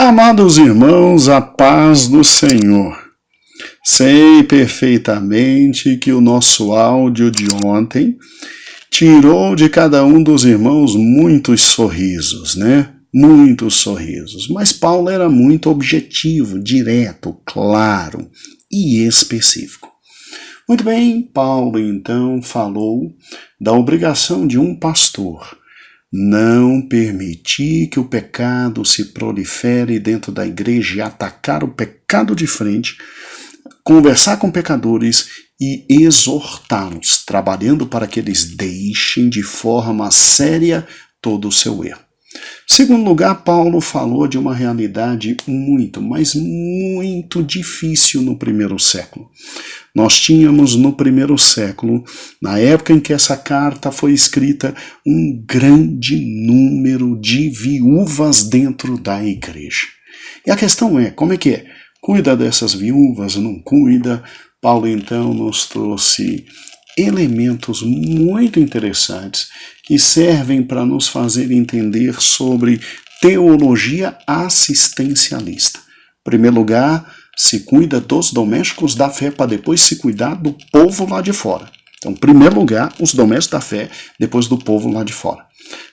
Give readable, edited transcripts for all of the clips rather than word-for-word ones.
Amados irmãos, a paz do Senhor. Sei perfeitamente que o nosso áudio de ontem tirou de cada um dos irmãos muitos sorrisos, né? Muitos sorrisos. Mas Paulo era muito objetivo, direto, claro e específico. Muito bem, Paulo então falou da obrigação de um pastor não permitir que o pecado se prolifere dentro da igreja e atacar o pecado de frente, conversar com pecadores e exortá-los, trabalhando para que eles deixem de forma séria todo o seu erro. Segundo lugar, Paulo falou de uma realidade muito, mas muito difícil no primeiro século. Nós tínhamos no primeiro século, na época em que essa carta foi escrita, um grande número de viúvas dentro da igreja. E a questão é, como é que é? Cuida dessas viúvas, não cuida? Paulo então nos trouxe elementos muito interessantes que servem para nos fazer entender sobre teologia assistencialista. Em primeiro lugar, se cuida dos domésticos da fé para depois se cuidar do povo lá de fora. Então, em primeiro lugar, os domésticos da fé, depois do povo lá de fora.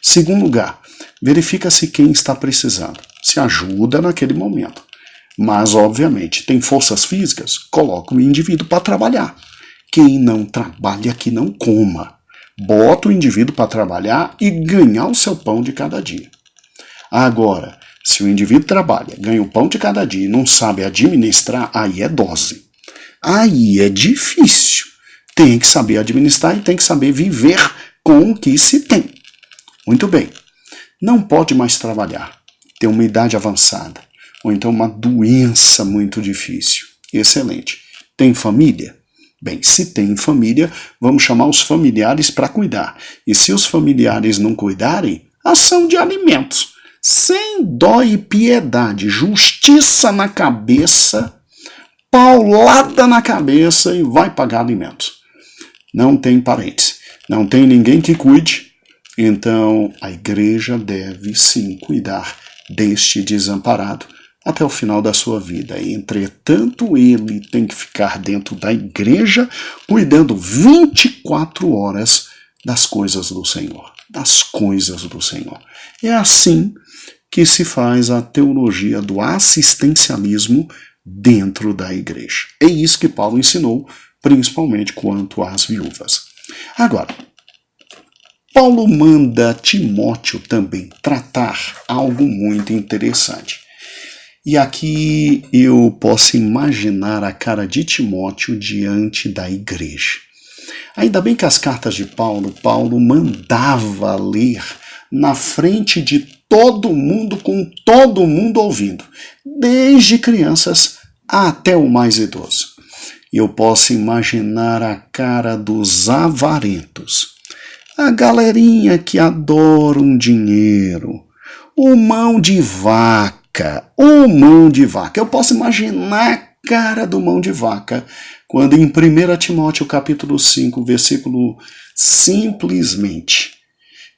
Segundo lugar, verifica-se quem está precisando. Se ajuda naquele momento. Mas, obviamente, tem forças físicas, coloca o indivíduo para trabalhar. Quem não trabalha, que não coma. Bota o indivíduo para trabalhar e ganhar o seu pão de cada dia. Agora, se o indivíduo trabalha, ganha o pão de cada dia e não sabe administrar, aí é dose. Aí é difícil. Tem que saber administrar e tem que saber viver com o que se tem. Muito bem. Não pode mais trabalhar. Tem uma idade avançada. Ou então uma doença muito difícil. Excelente. Tem família? Bem, se tem família, vamos chamar os familiares para cuidar. E se os familiares não cuidarem, ação de alimentos. Sem dó e piedade, justiça na cabeça, paulada na cabeça e vai pagar alimentos. Não tem parentes, não tem ninguém que cuide, então a igreja deve sim cuidar deste desamparado até o final da sua vida. Entretanto, ele tem que ficar dentro da igreja cuidando 24 horas das coisas do Senhor. Das coisas do Senhor. É assim que se faz a teologia do assistencialismo dentro da igreja. É isso que Paulo ensinou, principalmente quanto às viúvas. Agora, Paulo manda Timóteo também tratar algo muito interessante. E aqui eu posso imaginar a cara de Timóteo diante da igreja. Ainda bem que as cartas de Paulo mandava ler na frente de todo mundo, com todo mundo ouvindo, desde crianças até o mais idoso. E eu posso imaginar a cara dos avarentos, a galerinha que adora um dinheiro, o mão de vaca. Eu posso imaginar a cara do mão de vaca quando em 1 Timóteo capítulo 5, versículo simplesmente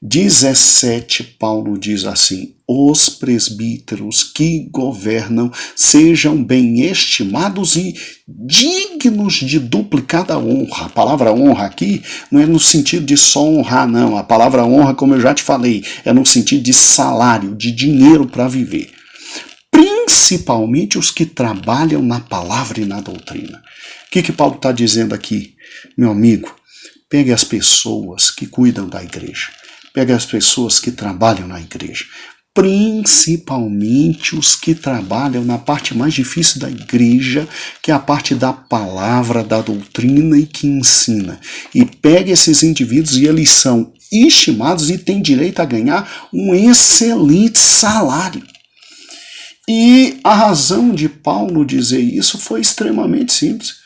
17, Paulo diz assim: os presbíteros que governam sejam bem estimados e dignos de duplicada honra. A palavra honra aqui não é no sentido de só honrar, não. A palavra honra, como eu já te falei, é no sentido de salário, de dinheiro para viver. Principalmente os que trabalham na palavra e na doutrina. O que Paulo está dizendo aqui? Meu amigo, pegue as pessoas que cuidam da igreja. Pegue as pessoas que trabalham na igreja. Principalmente os que trabalham na parte mais difícil da igreja, que é a parte da palavra, da doutrina e que ensina. E pegue esses indivíduos e eles são estimados e têm direito a ganhar um excelente salário. E a razão de Paulo dizer isso foi extremamente simples.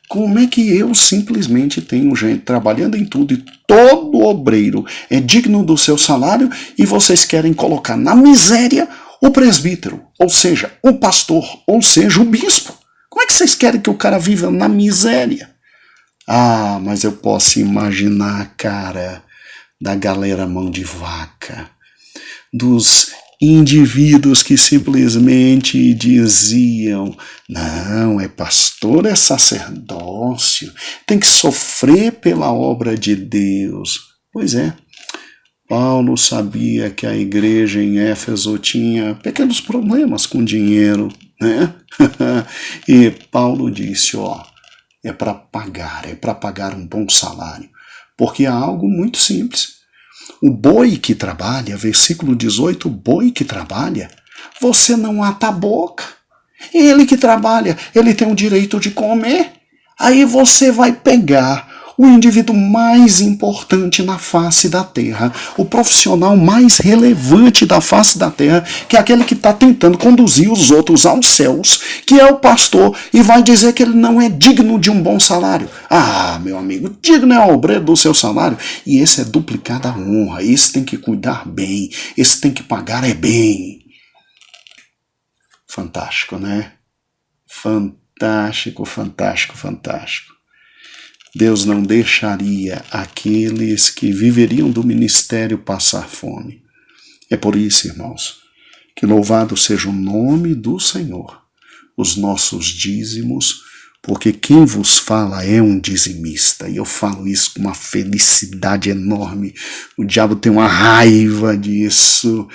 Como é que eu simplesmente tenho gente trabalhando em tudo e todo obreiro é digno do seu salário e vocês querem colocar na miséria o presbítero, ou seja, o pastor, ou seja, o bispo? Como é que vocês querem que o cara viva na miséria? Ah, mas eu posso imaginar a cara da galera mão de vaca, dos indivíduos que simplesmente diziam: não, é pastor, é sacerdócio, tem que sofrer pela obra de Deus. Pois é, Paulo sabia que a igreja em Éfeso tinha pequenos problemas com dinheiro, né? E Paulo disse: é para pagar um bom salário, porque há algo muito simples. O boi que trabalha, versículo 18, o boi que trabalha, você não ata a boca. Ele que trabalha, ele tem o direito de comer. Aí você vai pegar o indivíduo mais importante na face da terra, o profissional mais relevante da face da terra, que é aquele que está tentando conduzir os outros aos céus, que é o pastor, e vai dizer que ele não é digno de um bom salário. Ah, meu amigo, digno é o obreiro do seu salário, e esse é duplicada a honra, esse tem que cuidar bem, esse tem que pagar bem. Fantástico, né? Fantástico, fantástico, fantástico. Deus não deixaria aqueles que viveriam do ministério passar fome. É por isso, irmãos, que louvado seja o nome do Senhor, os nossos dízimos, porque quem vos fala é um dizimista, e eu falo isso com uma felicidade enorme. O diabo tem uma raiva disso.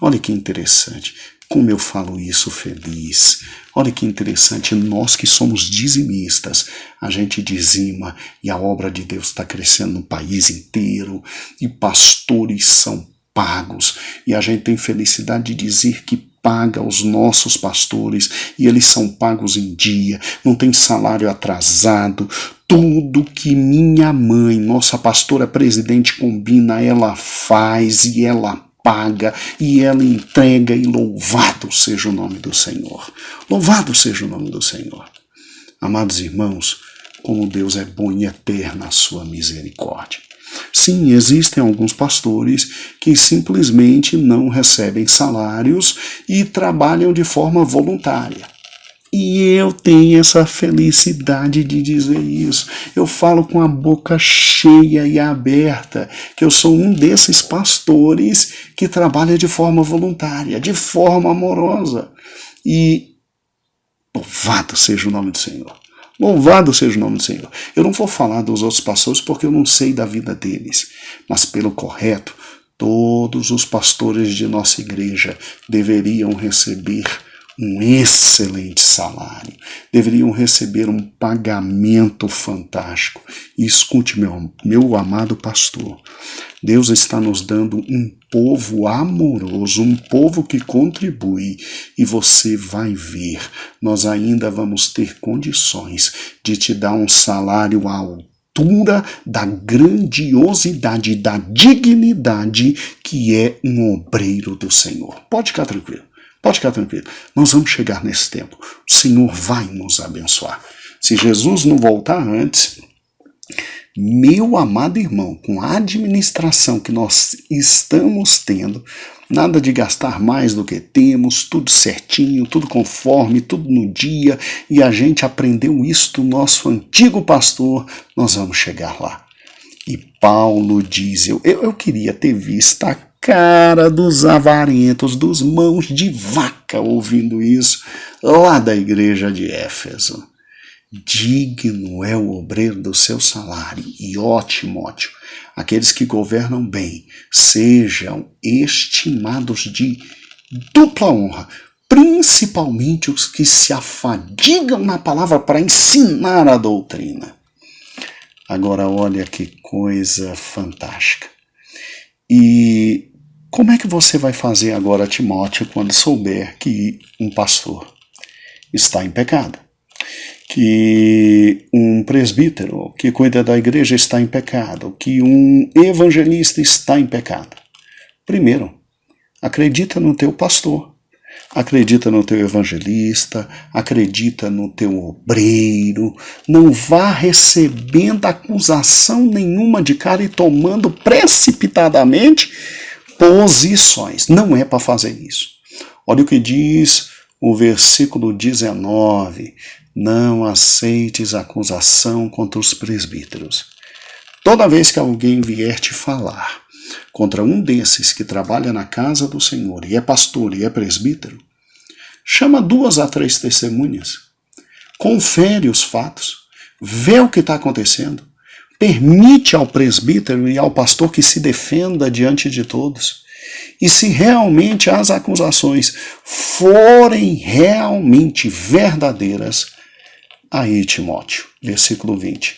Olha que interessante. Como eu falo isso feliz. Olha que interessante, nós que somos dizimistas, a gente dizima e a obra de Deus está crescendo no país inteiro e pastores são pagos e a gente tem felicidade de dizer que paga os nossos pastores e eles são pagos em dia, não tem salário atrasado. Tudo que minha mãe, nossa pastora presidente, combina, ela faz e ela paga e ela entrega, e louvado seja o nome do Senhor. Louvado seja o nome do Senhor. Amados irmãos, como Deus é bom e eterna a sua misericórdia. Sim, existem alguns pastores que simplesmente não recebem salários e trabalham de forma voluntária. E eu tenho essa felicidade de dizer isso. Eu falo com a boca cheia e aberta que eu sou um desses pastores que trabalha de forma voluntária, de forma amorosa. E louvado seja o nome do Senhor. Louvado seja o nome do Senhor. Eu não vou falar dos outros pastores porque eu não sei da vida deles, mas pelo correto, todos os pastores de nossa igreja deveriam receber um excelente salário, deveriam receber um pagamento fantástico. E escute, meu amado pastor, Deus está nos dando um povo amoroso, um povo que contribui, e você vai ver, nós ainda vamos ter condições de te dar um salário alto, da grandiosidade, da dignidade que é um obreiro do Senhor. Pode ficar tranquilo. Pode ficar tranquilo, nós vamos chegar nesse tempo. O Senhor vai nos abençoar. Se Jesus não voltar antes, meu amado irmão, com a administração que nós estamos tendo, nada de gastar mais do que temos, tudo certinho, tudo conforme, tudo no dia, e a gente aprendeu isso do nosso antigo pastor, nós vamos chegar lá. E Paulo diz, eu queria ter visto a cara dos avarentos, dos mãos de vaca ouvindo isso, lá da igreja de Éfeso. Digno é o obreiro do seu salário, e ó Timóteo, aqueles que governam bem, sejam estimados de dupla honra, principalmente os que se afadigam na palavra para ensinar a doutrina. Agora olha que coisa fantástica. E como é que você vai fazer agora, Timóteo, quando souber que um pastor está em pecado? Que um presbítero que cuida da igreja está em pecado? Que um evangelista está em pecado? Primeiro, acredita no teu pastor. Acredita no teu evangelista, acredita no teu obreiro, não vá recebendo acusação nenhuma de cara e tomando precipitadamente posições. Não é para fazer isso. Olha o que diz o versículo 19. Não aceites acusação contra os presbíteros. Toda vez que alguém vier te falar contra um desses que trabalha na casa do Senhor e é pastor e é presbítero, chama 2 a 3 testemunhas, confere os fatos, vê o que está acontecendo, permite ao presbítero e ao pastor que se defenda diante de todos. E se realmente as acusações forem realmente verdadeiras, aí, Timóteo, versículo 20,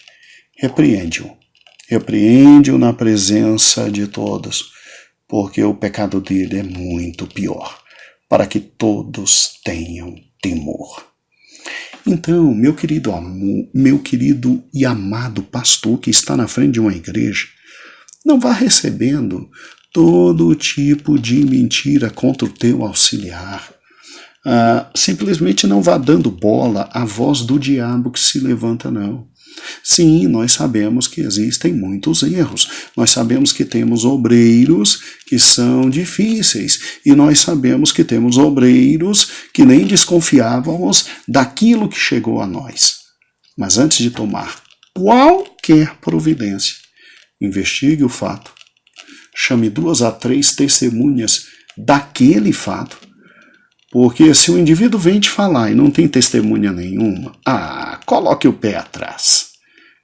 repreende-o na presença de todos, porque o pecado dele é muito pior, para que todos tenham temor. Então, meu querido e amado pastor que está na frente de uma igreja, não vá recebendo todo tipo de mentira contra o teu auxiliar. Simplesmente não vá dando bola à voz do diabo que se levanta, não. Sim, nós sabemos que existem muitos erros. Nós sabemos que temos obreiros que são difíceis. E nós sabemos que temos obreiros que nem desconfiávamos daquilo que chegou a nós. Mas antes de tomar qualquer providência, investigue o fato. Chame 2 a 3 testemunhas daquele fato. Porque se o indivíduo vem te falar e não tem testemunha nenhuma, coloque o pé atrás.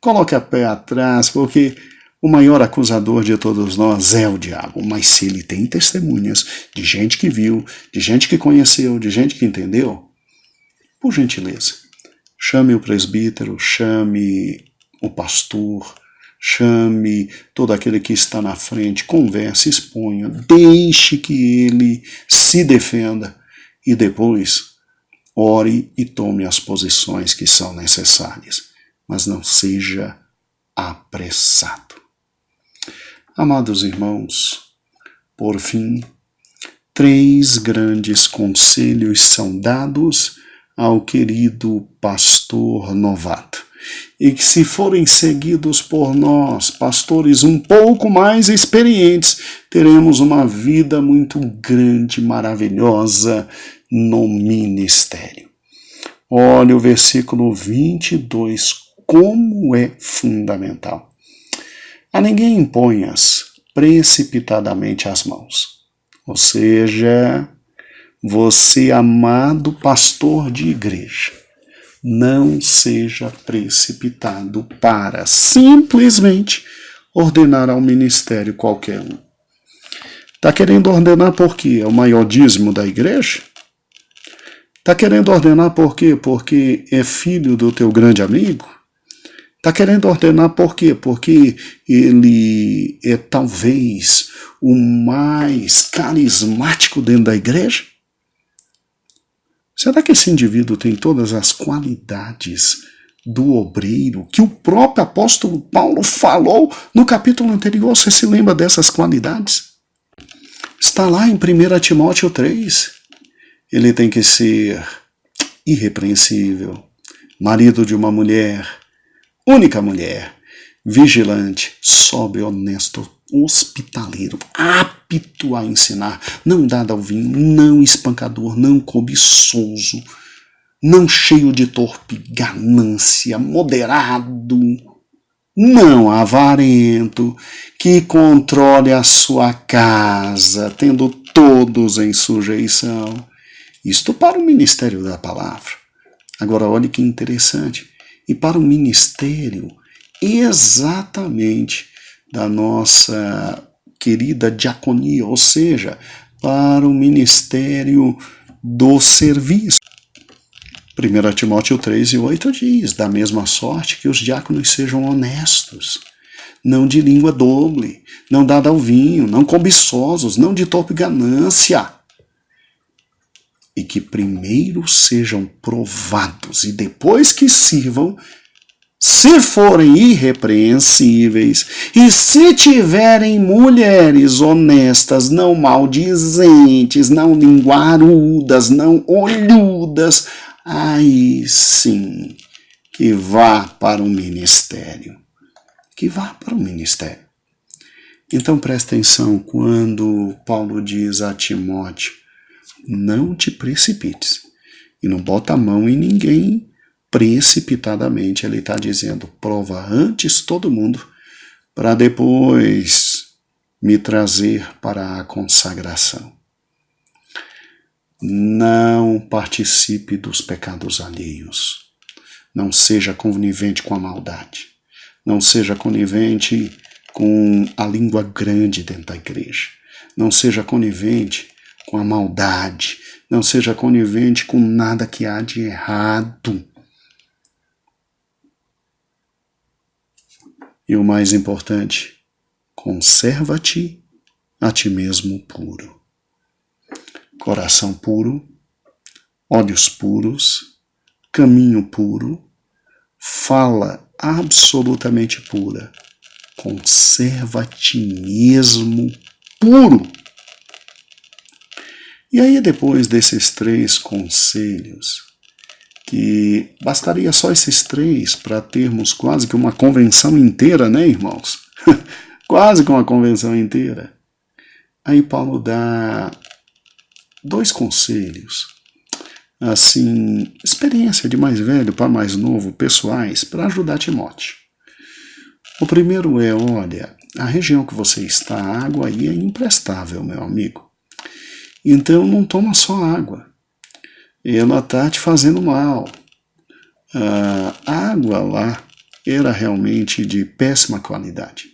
Coloque o pé atrás, porque o maior acusador de todos nós é o diabo. Mas se ele tem testemunhas de gente que viu, de gente que conheceu, de gente que entendeu, por gentileza, chame o presbítero, chame o pastor, chame todo aquele que está na frente, converse, exponha, deixe que ele se defenda. E depois, ore e tome as posições que são necessárias, mas não seja apressado. Amados irmãos, por fim, 3 grandes conselhos são dados ao querido pastor novato, e que se forem seguidos por nós, pastores um pouco mais experientes, teremos uma vida muito grande, maravilhosa, no ministério. Olha o versículo 22, como é fundamental. A ninguém imponhas precipitadamente as mãos. Ou seja, você, amado pastor de igreja, não seja precipitado para simplesmente ordenar ao ministério qualquer um. Está querendo ordenar por quê? É o maior dízimo da igreja? Está querendo ordenar por quê? Porque é filho do teu grande amigo? Está querendo ordenar por quê? Porque ele é talvez o mais carismático dentro da igreja? Será que esse indivíduo tem todas as qualidades do obreiro que o próprio apóstolo Paulo falou no capítulo anterior? Você se lembra dessas qualidades? Está lá em 1 Timóteo 3. Ele tem que ser irrepreensível, marido de uma mulher, única mulher, vigilante, sóbrio, honesto, hospitaleiro, apto a ensinar, não dado ao vinho, não espancador, não cobiçoso, não cheio de torpe ganância, moderado, não avarento, que controle a sua casa, tendo todos em sujeição. Isto para o ministério da palavra. Agora, olhe que interessante. E para o ministério exatamente da nossa querida diaconia, ou seja, para o ministério do serviço. 1 Timóteo 3:8 diz, da mesma sorte que os diáconos sejam honestos, não de língua doble, não dada ao vinho, não cobiçosos, não de torpe ganância, e que primeiro sejam provados e depois que sirvam, se forem irrepreensíveis e se tiverem mulheres honestas, não maldizentes, não linguarudas, não olhudas, aí sim que vá para o ministério. Que vá para o ministério. Então presta atenção quando Paulo diz a Timóteo, não te precipites e não bota a mão em ninguém precipitadamente. Ele está dizendo, prova antes todo mundo para depois me trazer para a consagração. Não participe dos pecados alheios. Não seja conivente com a maldade. Não seja conivente com a língua grande dentro da igreja. Não seja conivente com a maldade. Não seja conivente com nada que há de errado. E o mais importante, conserva-te a ti mesmo puro. Coração puro, olhos puros, caminho puro, fala absolutamente pura. Conserva a ti mesmo puro. E aí, depois desses 3 conselhos, que bastaria só esses 3 para termos quase que uma convenção inteira, né, irmãos? Quase que uma convenção inteira. Aí Paulo dá 2 conselhos, assim, experiência de mais velho para mais novo, pessoais, para ajudar Timóteo. O primeiro é, olha, a região que você está, a água aí é imprestável, meu amigo. Então não toma só água. Ela está te fazendo mal. A água lá era realmente de péssima qualidade.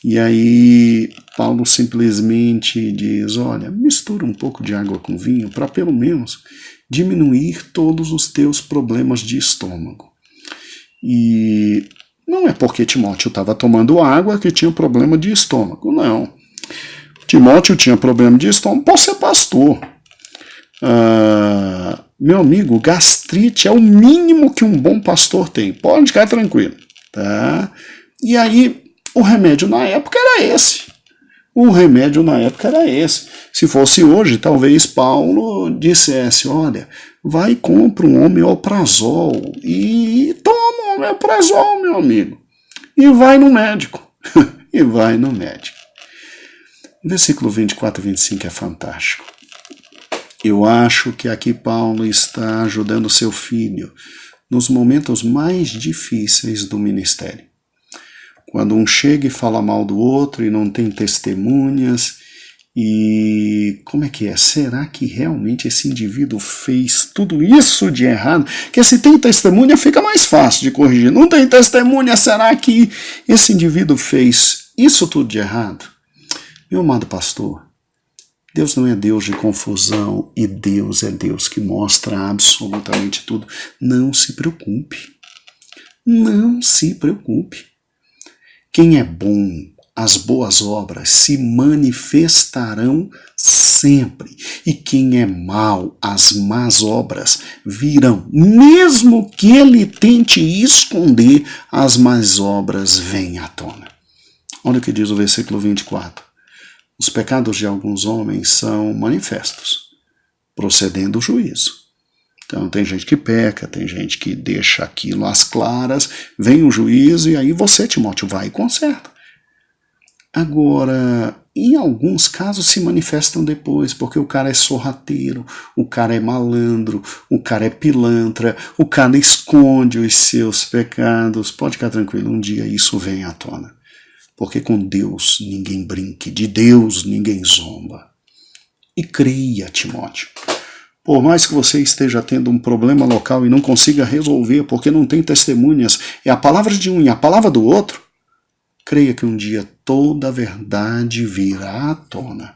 E aí Paulo simplesmente diz, olha, mistura um pouco de água com vinho para pelo menos diminuir todos os teus problemas de estômago. E não é porque Timóteo estava tomando água que tinha problema de estômago, não. Timóteo tinha problema de estômago por ser pastor. Meu amigo, gastrite é o mínimo que um bom pastor tem. Pode ficar tranquilo, tá? E aí, o remédio na época era esse. Se fosse hoje, talvez Paulo dissesse, olha, vai e compra um omeprazol e toma um omeprazol, meu amigo. E vai no médico. Versículo 24 e 25 é fantástico. Eu acho que aqui Paulo está ajudando seu filho nos momentos mais difíceis do ministério. Quando um chega e fala mal do outro e não tem testemunhas, e como é que é? Será que realmente esse indivíduo fez tudo isso de errado? Porque se tem testemunha fica mais fácil de corrigir. Não tem testemunha, será que esse indivíduo fez isso tudo de errado? Meu amado pastor, Deus não é Deus de confusão e Deus é Deus que mostra absolutamente tudo. Não se preocupe. Quem é bom, as boas obras se manifestarão sempre. E quem é mau, as más obras virão. Mesmo que ele tente esconder, as más obras vêm à tona. Olha o que diz o versículo 24. Os pecados de alguns homens são manifestos, procedendo do juízo. Então tem gente que peca, tem gente que deixa aquilo às claras, vem o juízo e aí você, Timóteo, vai e conserta. Agora, em alguns casos se manifestam depois, porque o cara é sorrateiro, o cara é malandro, o cara é pilantra, o cara esconde os seus pecados. Pode ficar tranquilo, um dia isso vem à tona. Porque com Deus ninguém brinque, de Deus ninguém zomba. E creia, Timóteo. Por mais que você esteja tendo um problema local e não consiga resolver porque não tem testemunhas, é a palavra de um e a palavra do outro, creia que um dia toda a verdade virá à tona.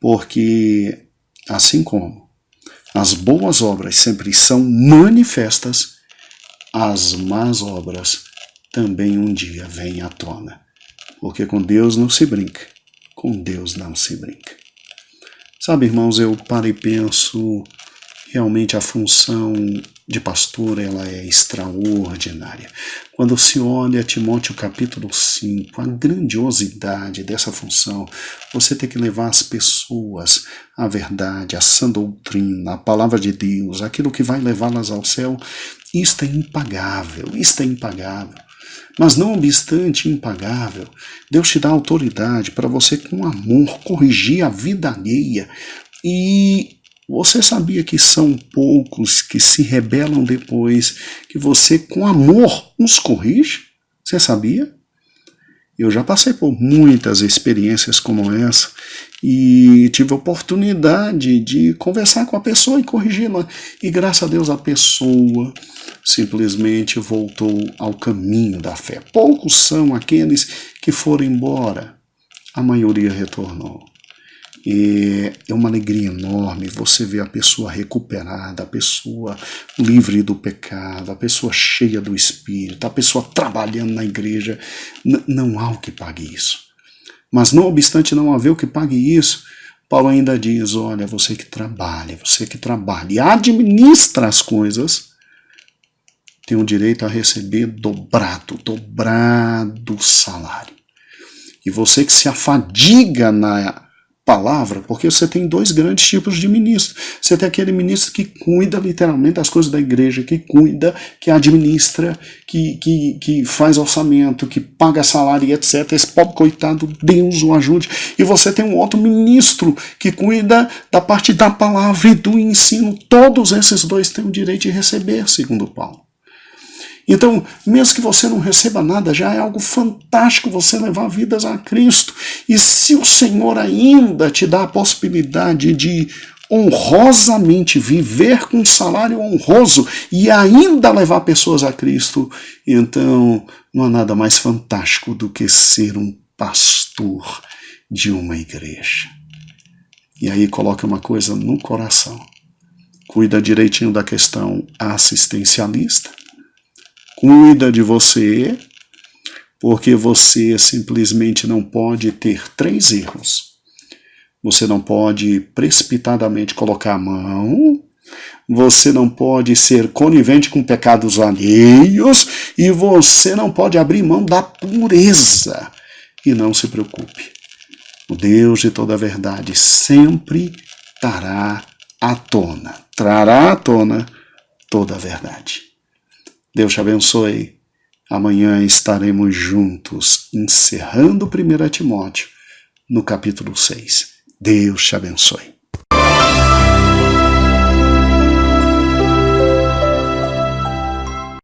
Porque, assim como as boas obras sempre são manifestas, as más obras também um dia vêm à tona. Porque com Deus não se brinca. Sabe, irmãos, eu paro e penso, realmente a função de pastor ela é extraordinária. Quando se olha Timóteo capítulo 5, a grandiosidade dessa função, você tem que levar as pessoas à verdade, à sã doutrina, à palavra de Deus, aquilo que vai levá-las ao céu, isto é impagável. Mas não obstante impagável, Deus te dá autoridade para você com amor corrigir a vida alheia. E você sabia que são poucos que se rebelam depois que você com amor os corrige? Você sabia? Eu já passei por muitas experiências como essa e tive a oportunidade de conversar com a pessoa e corrigi-la. E graças a Deus a pessoa simplesmente voltou ao caminho da fé. Poucos são aqueles que foram embora, a maioria retornou. E é uma alegria enorme você ver a pessoa recuperada, a pessoa livre do pecado, a pessoa cheia do Espírito, a pessoa trabalhando na igreja. Não há o que pague isso. Mas não obstante não haver o que pague isso, Paulo ainda diz, olha, você que trabalha e administra as coisas, tem o direito a receber dobrado salário. E você que se afadiga na palavra, porque você tem dois grandes tipos de ministro. Você tem aquele ministro que cuida literalmente das coisas da igreja, que cuida, que administra, que faz orçamento, que paga salário e etc. Esse pobre coitado, Deus o ajude. E você tem um outro ministro que cuida da parte da palavra e do ensino. Todos esses dois têm o direito de receber, segundo Paulo. Então, mesmo que você não receba nada, já é algo fantástico você levar vidas a Cristo. E se o Senhor ainda te dá a possibilidade de honrosamente viver com um salário honroso e ainda levar pessoas a Cristo, então não há nada mais fantástico do que ser um pastor de uma igreja. E aí coloca uma coisa no coração. Cuida direitinho da questão assistencialista. Cuida de você, porque você simplesmente não pode ter 3 erros. Você não pode precipitadamente colocar a mão, você não pode ser conivente com pecados alheios e você não pode abrir mão da pureza. E não se preocupe, o Deus de toda a verdade sempre trará à tona toda a verdade. Deus te abençoe. Amanhã estaremos juntos, encerrando 1 Timóteo, no capítulo 6. Deus te abençoe.